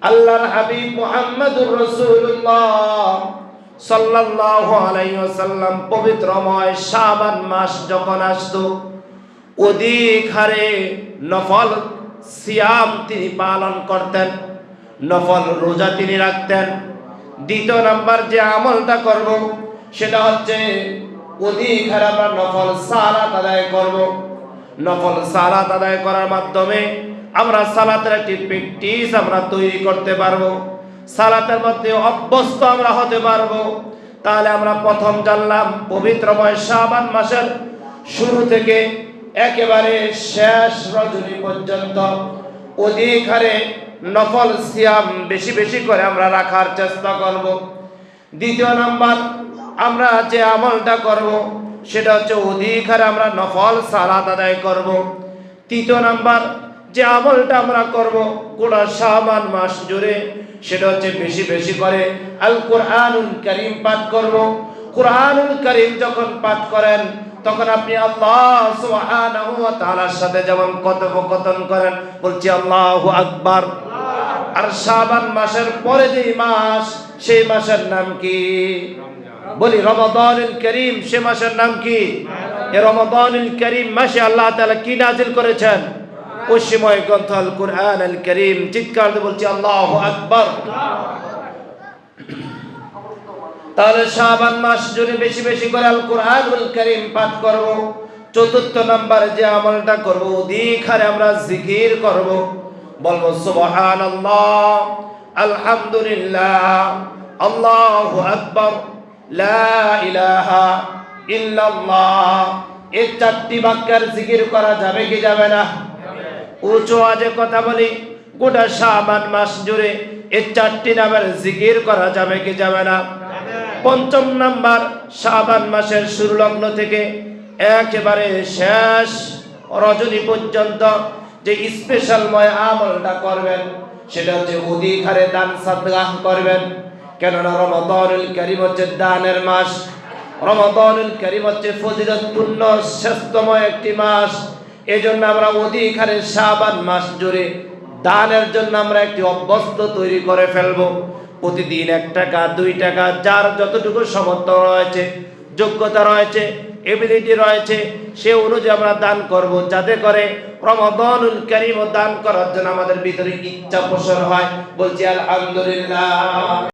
আল্লাহর হাবিব মুহাম্মদুর রাসূলুল্লাহ সাল্লাল্লাহু আলাইহি ওয়াসাল্লাম পবিত্রময় শাবান মাস যখন আসতো, অধিক হারে নফল সিয়াম তিনি পালন করতেন, নফল রোজা তিনি রাখতেন। দ্বিতীয় নাম্বার যে আমলটা করব সেটা হচ্ছে অধিক হারে আমরা নফল সালাত আদায় করব। নফল সালাত আদায় করার মাধ্যমে আমরা সালাতের একটি প্র্যাকটিস আমরা তৈরি করতে পারবো, সালাতের মধ্যে অভ্যস্ত আমরা হতে পারবো। তাহলে আমরা প্রথম জানলাম পবিত্রময় শাবান মাসের শুরু থেকে একেবারে শেষ রজনী পর্যন্ত অধিক হারে নফল সিয়াম বেশি বেশি করে আমরা রাখার চেষ্টা করব। দ্বিতীয় নাম্বার আমরা যে আমলটা করব সেটা হচ্ছে অধিক হারে আমরা নফল সালাত আদায় করব। তৃতীয় নাম্বার যে আমলটা আমরা করব গোটা শাবান মাস জুড়ে সেটা হচ্ছে বেশি বেশি করে আল কোরআনুল কারীম পাঠ করব। কোরআনুল কারীম যখন পাঠ করেন তখন আপনি আল্লাহ সুবহানাহু ওয়া তাআলার সাথে যেমন কথোপকথন করেন, বলছি আল্লাহু আকবার। আর শাবান মাসের পরে যে মাস সেই মাসের নাম কি? বলি রমাদানুল কারীম। সে মাসের নাম কি? এই রমাদানুল কারীম মাসে আল্লাহ তাআলা কি নাজিল করেছেন? ঐশীময় গ্রন্থ আল কোরআন আল কারীম। চিৎকার দিয়ে বলছি আল্লাহু আকবার। তাহলে শাবান মাস জুড়ে বেশি বেশি করে আল কোরআনুল কারীম পাঠ করব। চতুর্থ নাম্বার যে আমলটা করব অধিক হারে আমরা জিকির করব, বলবো সুবহানাল্লাহ, আলহামদুলিল্লাহ, আল্লাহু আকবার, লা ইলাহা ইল্লাল্লাহ। এই চারটি বাক্যের জিকির করা যাবে কি যাবে না? উঁচু আওয়াজে কথা বলি, গোটা শাবান মাস জুড়ে এই চারটি নামের জিকির করা যাবে কি যাবে না? পঞ্চম নাম্বার শাবান মাসের শুরু লগ্ন থেকে একেবারে শেষ রজনী পর্যন্ত যে স্পেশালময় আমলটা করবেন সেটা হচ্ছে অধিক হারে দান সাদকা করবেন। কেননা রমাদানুল কারীম হচ্ছে দানের মাস, রমাদানুল কারীম হচ্ছে ফজিলতপূর্ণ শ্রেষ্ঠময় একটি মাস। এজন্য আমরা অধিক হারে শাবান মাস জুড়ে দানের জন্য আমরা একটি অভ্যস্ত তৈরি করে ফেলবো। প্রতিদিন 1 টাকা 2 টাকা যার যতটুকু সামর্থ্য রয়েছে, যোগ্যতা রয়েছে, এবিলিটি রয়েছে, সে অনুযায়ী আমরা দান করব, যাতে করে রমাদানুল কারীম দান করার জন্য আমাদের ভিতরে ইচ্ছা পোষণ হয়। বলছি আলহামদুলিল্লাহ।